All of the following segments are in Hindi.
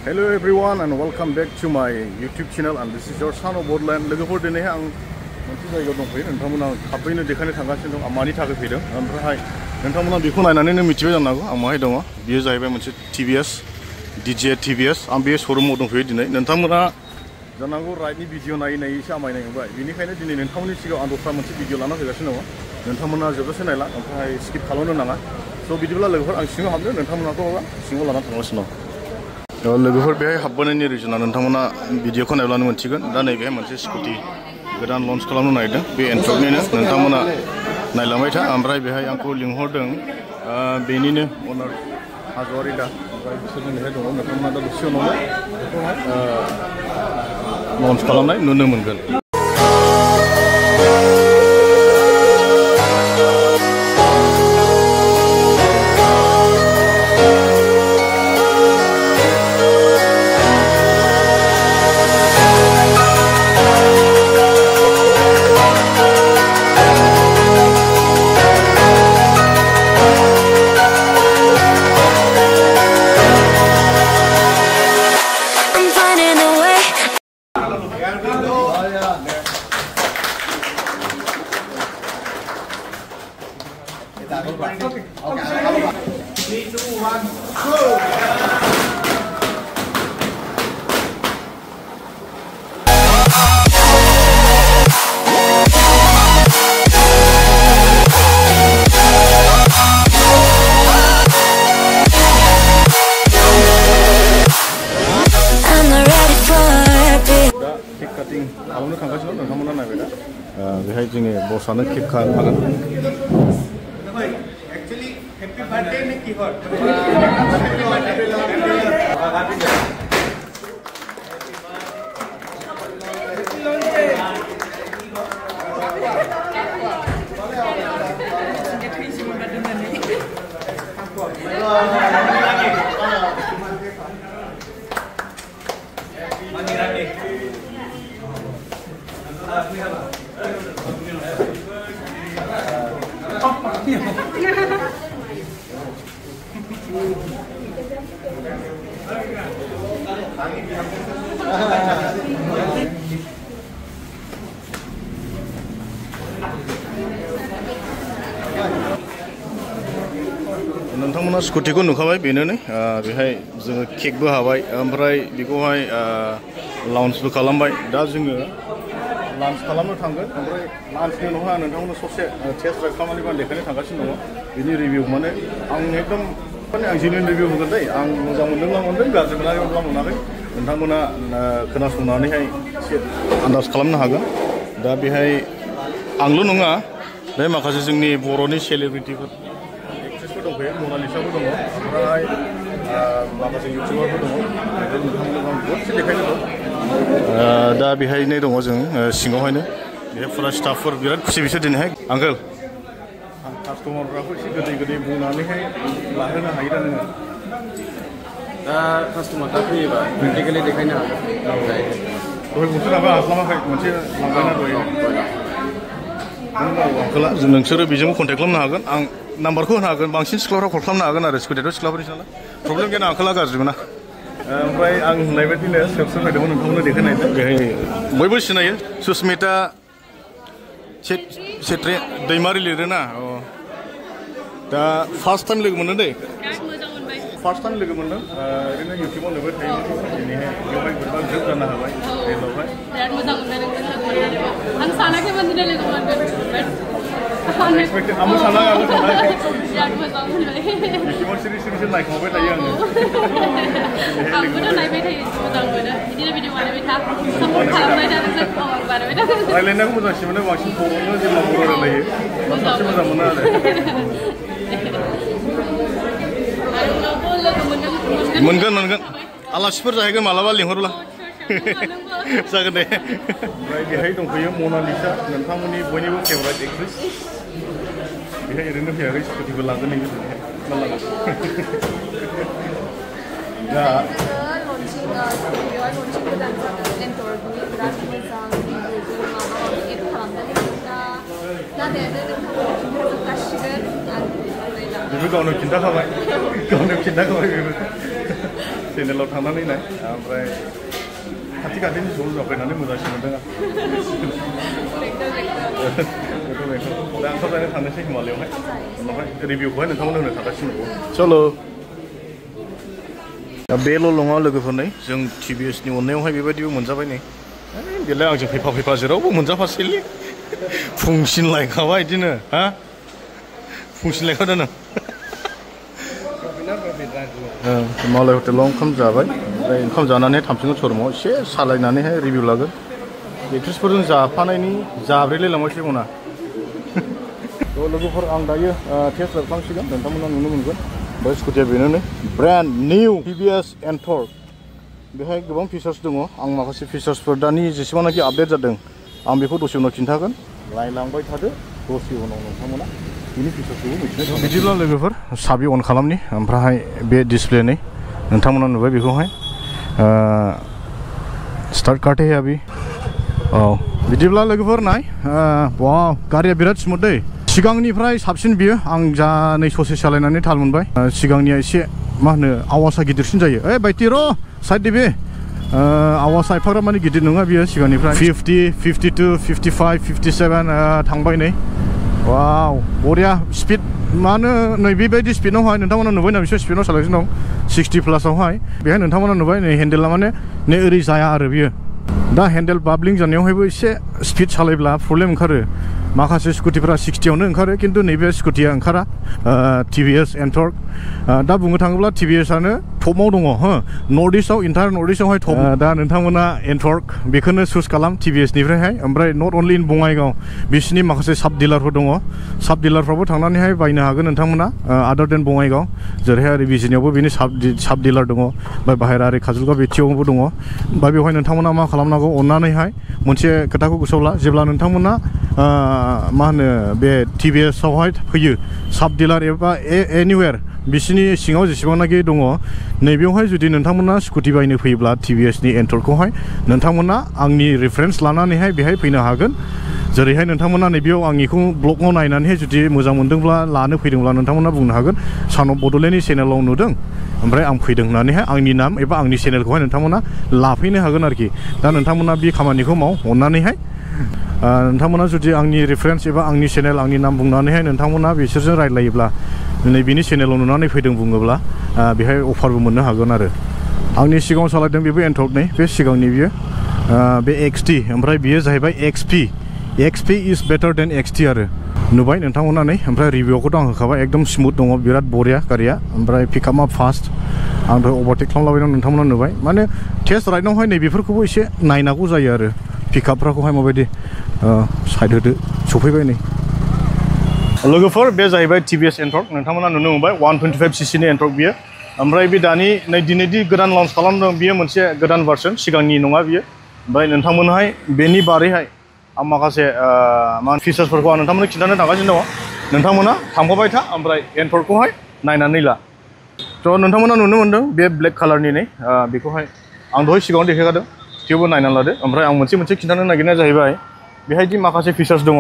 Hello everyone and welcome back to my YouTube channel and this is your son of Borderland. लोगोफोर दिनै आं मोनसे जायगायाव दंफैयो नोंथांमोना थाबैनो देखायनो थांगासिनो दं मानि थाखाय फैदों ओमफ्राय नोंथांमोना बेखौ नायनानैनो मिथिबाय जानो हागौ आं माहाय दङ बेयो जाहैबाय मोनसे TVS DJ TVS आं बे शोरूमाव दंफैयो दिनै नोंथांमोना जानांगौ राइडनि भिडिअ नायै-नायैसो आमायनाय नुबाय बेनिखायनो दिनै नोंथांमोननि सिगाङाव आं दस्रा मोनसे भिडिअ लाना फैगासिनो दङ नोंथांमोना जोबजासे नायला ओमफ्राय स्किप खालामनो नाङा स' बिदिब्ला लोगोफोर आं सिङाव हाबनो नोंथांमोनाथ' सिङाव लाना थांगासिनो दं लोगोफोर बेहाय हाबबोनायनि रिजोना नोंथांमोना भिडिअखौ नायब्लानो मोनथिगोन दा नैबेहाय मोनसे स्कुटि गोदान लन्च खालामनो नागिरदों बे एन्ट्रकनिनो नोंथांमोना नायलांबाय था ओमफ्राय बेहाय आंखौ लिंहरदों बेनिनो अनार हाज'वारि दा ओमफ्राय बिसोरजों बेहाय दङ नोंथांमोना दा दसे उनावनो बेखौहाय लन्च खालामनाय नुनो मोनगोन खालामनो थांगासिनो नोंथांमोना नायबाय दा बेहाय जोंनि बसआनो केक खानो हागोन नोंथांमोना स्कुटिखौ नुखाबाय बेनो बेहाय जोङो केकबो हाबाय ओमफ्राय बेखौहाय लाउन्चबो खालामबाय दा जोङो लान्च खालामनो थांगोन ओमफ्राय लान्चनि उनावहाय आं नोंथांमोननो ससे टेस्ट ड्राइभ खालामनानै आं देखायनो थांगासिनो दङ बिनि रिभिउ माने आं एकदम माने आं जेनुइन रिभिउ होगोन दै आं मोजां मोनदोंब्ला मोनदों गाज्रि मोनाखैब्ला मोनाखै नोंथांमोना खोनासंनानैहाय एसे आन्दाज खालामनो हागोन दा बेहाय आंल' नङा बे माखासे जोंनि बर'नि सेलिब्रिटिफोर एक्ट्रेसफोर दंफैयो मनालिसाबो दङ ओमफ्राय माखासे इउटिउबारबो दङ नोंथांमोननो आं बहुदसे देखायनो दं दा बेहायनो दङ जों सिङावहायनो बेहाय फुरा स्टाफफोर बिराद खुसि बिसोर दिनैहाय आंकोल कास्टमारफ्राखौ एसे गोदै बुंनानैहाय लाहोनो हायो दा नोङो दा कास्टमारफ्रा फैयोबा प्रेक्टिकेलि देखायनो हागोन दहाय गंसे लांबा हास्लाबाखै मोनसे लांबायना दहाय आंकोला नोंसोरो बेजोंबो कन्टेक्ट खालामनो हागोन आं नाम्बारखौ होनो हागोन बांसिन सिख्लाफ्रा कल खालामनो हागोन आरो स्कुटियाथ' सिख्लाफोरनिसो नालाय प्रब्लेम गैया आंकोला गाज्रि मोना ओमफ्राय आं होननाय बायदिनो सोर फैदोंमोन नोंथांमोननो देखायनायदों बेहाय बयबो सिनायो सुस्मिता सेट्रे दैमारि लिरोना दा फार्स्ट टाइम लोगो मोनदों दै फार्स्ट टाइम लोगो मोनदों ओरैनो इउटिउबाव नुबाय थायोमोन दिनैहाय बेवहाय गोबां ग्रुप जानो हाबाय रेलावहाय बिराद मोजां मोनदों नोंजों लोगो मोननानै आं सानाखैमोन दिनै लोगो मोनगोन आंबो सानाखै बिराद मोजां मोनबाय इउटिउबाव सिरि नायखोमाबाय थायो आङो आंबोथ' नायबाय थायो मोजां मोनो बिदिनो भिडिअ बानायबाय था सापर्ट खालामबाय था जोंखौ बानायबाय था रायलायनायखौ मोजांसिन मोनो बांसिन बर'नो जेब्ला बर' रायलायो साबसिन मोजां मोनो आरो मोनगोन आलासिफोर जाहैगोन मालाबा लिंहरब्ला जागोन दे ओमफ्राय बेहाय दंफैयो मनालिसा नोंथांमोननि बयनिबो फेभरेट एक्ट्रेस बेहाय ओरैनो फैयाखै स्कुटिबो लांगोन नोङो दा बेबो गावनो खिन्थाखाबाय बेबो चेनेलाव थांनानै नाय ओमफ्राय खाथि खाथिनि ज' जाफैनानै मोजांसिन मोनदों आं दा ओंखाम जानो थांनोसै हिमालयावहाय उनावहाय रिभिउखौहाय नोंथांमोन होनो थांगासिनो दङ चलो दा बेल' नङा लोगोफोरनै जों TVSनि अननायावहाय बेबायदिबो मोनजाबाय नै बेलाय आंजों फैफा फैफा जेरावबो मोनजाफासैलै फुंसिन लायखाबाय बिदिनो हा फुंसिन लायखादों नों हिमालय हटेलाव ओंखाम जाबाय ओमफ्राय ओंखाम जानानै थांफिनगोन शरुमाव एसे सालायनानैहाय रिभिउ लागोन एक्ट्रेसफोरजों जाफानायनि जाब्रेलायलांबायसै मना थ' लोगोफोर आं दायो टेस्ट लाखांसिगोन नोंथांमोना नुनो मोनगोन बे स्कुटिया बेनो नै ब्रेन्ड निउ TVS एन्टर्क बेहाय गोबां फिचार्स दङ आं माखासे फिचार्सफोर दानि जेसेबांनाखि आपडेट जादों आं बेखौ दसे उनाव खिन्थागोन लायलांबाय थादो दसे उनाव नोंथांमोना बिनि फिचार्सखौबो मिथिनो बिदिब्ला लोगोफोर साबि अन खालामनि ओमफ्राय बे डिसप्ले नै नोंथांमोना नुबाय बेखौहाय स्टार्ट काटे अभी औ बिदिब्ला लोगोफोर नाय वाव गारिया बिराद स्मुथ दै सिगांनिफ्राय साबसिन बियो आं जा नै ससे सालायनानै थाल मोनबाय सिगांनिया एसे मा होनो आवाजआ गिदिरसिन जायो बायटि र' साइड दे बे आवाजआ एफाग्राब माने गिदिर नङा बियो सिगांनिफ्राय 50, 52, 55, 57 थांबाय नै वाव बरिया स्पिड मानो नै बेबायदि स्पिडआवहाय नोंथांमोना नुबाय ना बेसे स्पिडआव सालायगासिनो दं 60 प्लासआवहाय बेहाय नोंथांमोना नुबाय नै हेन्डेला माने नै ओरै जाया आरो बियो दा हेन्डेल बाबलिं जानायावहायबो एसे स्पिड सालायब्ला प्रब्लेम ओंखारो माखासे स्कुटिफोरा 60आवनो ओंखारो खिन्थु नैबे स्कुटिया ओंखारा TVS एन्टर्क दा बुंनो थाङोब्ला TVSआनो टपआव दङ हो नर्थ इस्टआव इन्टार नर्थ इस्टआवहाय टप दा नोंथांमोना एन्टर्क बेखौनो चुज खालाम TVSनिफ्रायहाय ओमफ्राय नट अनलि इन बङाइगाव बिसिनि माखासे साब डिलारफोर दङ साब डिलारफ्रावबो थांनानैहाय बायनो हागोन नोंथांमोना आदार देन बङाइगाव जेरैहाय ओरै बिजिनियावबो बिनि साब डिलार दङ ओमफ्राय बाहेरा ओरै काजलगाव बेथियावबो दङ ओमफ्राय बेवहाय नोंथांमोना मा खालामनांगौ अननानैहाय मोनसे खोथाखौ गोसोआव ला जेब्ला नोंथांमोना मा होनो बे TVSआवहाय फैयो साब डिलार एबा एनिवेर बिसिनि सिङाव जेसेबांनाखि दङ नैबेयावहाय जुदि नोंथांमोना स्कुटि बायनो फैयोब्ला TVSनि एन्टर्कखौहाय नोंथांमोना आंनि रेफारेन्स लानानैहाय बेहाय फैनो हागोन जेरैहाय नोंथांमोना नैबेयाव आंनिखौ ब्लगाव नायनानैहाय जुदि मोजां मोनदोंब्ला लानो फैदोंब्ला नोंथांमोना बुंनो हागोन सान अफ बड'लेण्डनि चेनेलाव नुदों ओमफ्राय आं फैदों होननानैहाय आंनि नाम एबा आंनि चेनेलखौहाय नोंथांमोना लाफैनो हागोन आरोखि दा नोंथांमोना बे खामानिखौ माव अननानैहाय नोंथांमोना जुदि आंनि रेफारेन्स एबा आंनि चेनेल आंनि नाम बुंनानैहाय नोंथांमोना बिसोरजों रायज्लायोब्ला नै बिनि चेनेलाव नुनानै फैदों बुङोब्ला बेहाय अफारबो मोननो हागोन आरो आंनि सिगाङाव सालायदों बेबो एन्टर्क नै बे सिगांनि बियो बे XT ओमफ्राय बियो जाहैबाय XP इज बेटार देन XT आरो नुबाय नोंथांमोना नै ओमफ्राय रिभिउखौथ' आं होखाबाय एकदम स्मुथ दङ बिराद बरिया गारिया ओमफ्राय पिकआपआ फास्ट आं दहाय अभारटेक खालामलाबायदों नोंथांमोना नुबाय माने टेस्ट राइडआवहाय नै बेफोरखौबो एसे नायनांगौ जायो आरो पिकआपफोरखौहाय माबायदि साइड होदो सफैबाय नै लोगोफोर बे जाहैबाय TVS एन्टर्क नोंथांमोना नुनो मोनबाय 125cc नि एन्टर्क बियो ओमफ्राय बे दानि नै दिनैदि गोदान लन्च खालामदों बियो मोनसे गोदान भार्सन सिगांनि नङा बियो ओमफ्राय नोंथांमोनहाय बेनि बारैहाय आं माखासे मा फिचार्सफोरखौ आं नोंथांमोननो खिन्थानो थांगासिनो दङ नोंथांमोना थांफाबाय था ओमफ्राय एन्टर्कखौहाय नायनानै ला थ' नोंथांमोना नुनो मोनदों बे ब्लेक कालारनि नै बेखौहाय आं दहाय सिगाङाव देखायखादों थेवबो नायनानै लादो ओमफ्राय आं मोनसे खिन्थानो नागिरनाया जाहैबाय बेहायदि माखासे फिचार्स दङ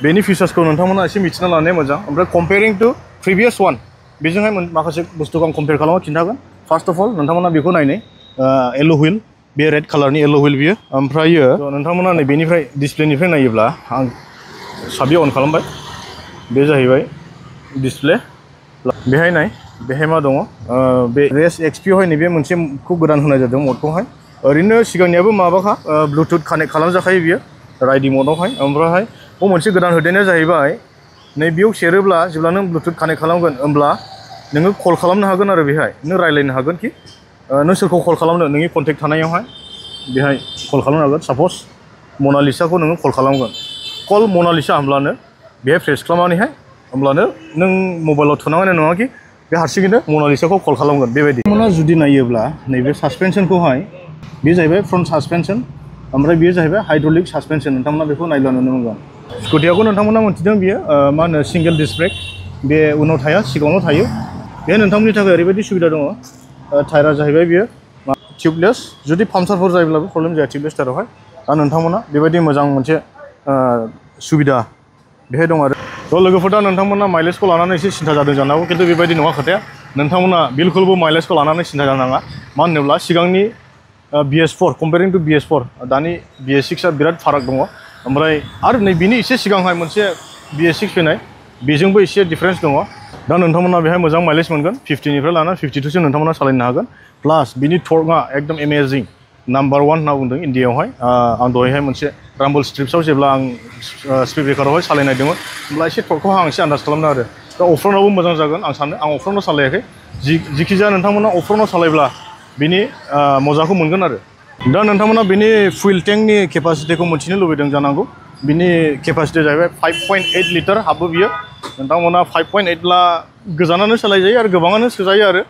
बेनि फिचार्सखौ नोंथांमोना एसे मिथिना लानाया मोजां ओमफ्राय कम्पेयारिं टु प्रिभियास वान बेजोंहाय माखासे बुस्थुखौ आं कम्पेयार खालामना खिन्थागोन फार्स्ट अफ अल नोंथांमोना बेखौ नायनो येल्ल' हुइल बे रेड कालारनि येल्ल' हुइल बियो ओमफ्रायो नोंथांमोना नै बेनिफ्राय डिसप्लेनिफ्राय नायोब्ला आं साबि अन खालामबाय बे जाहैबाय डिसप्ले बेहाय नाय बेहाय मा दङ बे रेस XPआवहाय नैबे मोनसेखौ गोदान होनाय जादों मडखौहाय ओरैनो सिगांनियाबो माबाखा ब्लुटुथ कानेक्ट खालामजाखायो बियो राइडिं मडआवहाय ओमफ्रायहाय मोनसे गोदान होदेरनाया जाहैबाय नै बेयाव सेरोब्ला जेब्ला नों ब्लुटुथ कानेक्ट खालामगोन होमब्ला नोङो कल खालामनो हागोन आरो बेहाय नों रायज्लायनो हागोन कि नों सोरखौ कल खालामनो नोंनि कन्टेक्ट थानायावहाय बेहाय कल खालामनो हागोन साप'ज मनालिसाखौ नोङो कल खालामगोन कल मनालिसा होमब्लानो बेहाय प्रेस खालामनानैहाय होमब्लानो नों मबाइलाव थुनांगौ नङा कि बे हारसिङैनो मनालिसाखौ कल खालामगोन बेबायदि नोंथांमोना जुदि नायोब्ला नैबे सासपेनसनखौहाय बे जाहैबाय फ्रन्ट सासपेनसन ओमफ्राय बेयो जाहैबाय हाइड्रलिक सासपेनसन नोंथांमोना बेखौ नायब्ला नुनो मोनगोन स्कुटियाखौ नोंथांमोना मोनथिदों बियो मा होनो सिंगेल डिस्क ब्रेक बे उनाव थाया सिगाङाव थायो बे नोंथांमोननि थाखाय ओरैबायदि सुबिदा दङ टायारा जाहैबाय बियो टिउबलेस जुदि पाम्पसारफोर जायोब्लाबो प्रब्लेम जाया टिउबलेस टायारावहाय दा नोंथांमोना बेबायदि मोजां मोनसे सुबिदा बेहाय दं आरो थ' लोगोफोर दा नोंथांमोना माइलेजखौ लानानै एसे सिन्था जादों जानो हागौ खिन्थु बेबायदि नङा खोथाया नोंथांमोना बिलकुलबो माइलेजखौ लानानै सिन्था जानाङा मा होनोब्ला सिगांनि BS4 कम्पेयारिं टु BS4 दानि BS6 आ बिराद फाराग दङ ओमफ्राय आरो नै बिनि एसे सिगांहाय मोनसे BS6 फैनाय बेजोंबो एसे डिफारेन्स दङ दा नोंथांमोना बेहाय मोजां माइलेज मोनगोन 50 निफ्राय लाना 52 सिम नोंथांमोना सालायनो हागोन प्लास बिनि टर्कआ एकदम एमेजिं नम्बर 1 होनना बुंदों इन्डियायावहाय आं दहायहाय मोनसे राम्बल स्ट्रिप्सआव जेब्ला आं स्पिड ब्रेकारावहाय सालायनायदोंमोन होमब्ला एसे टर्कखौ आं एसे आन्दाज खालामदों आरो दा अफरनावबो मोजां जागोन आं सानो आं अफरनाव सालायाखै जिखिजाया नोंथांमोना अफरनाव सालायब्ला बिनि मजाखौ मोनगोन आरो दा नोंथांमोना बिनि फुइल टेंकनि केपासिटिखौ मिथिनो लुबैदों जानांगौ बिनि केपासिटिया जाहैबाय 5.8 लिटार हाबो बियो नोंथांमोना 5.8 ला गोजानानो सालायजायो आरो गोबाङानो सोजायो आरो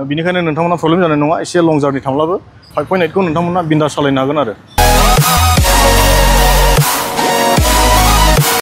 बेनिखायनो नोंथांमोना प्रब्लेम जानाय नङा एसे लं जार्नि थांब्लाबो 5.8 खौ नोंथांमोना बिन्दास सालायनो हागोन आरो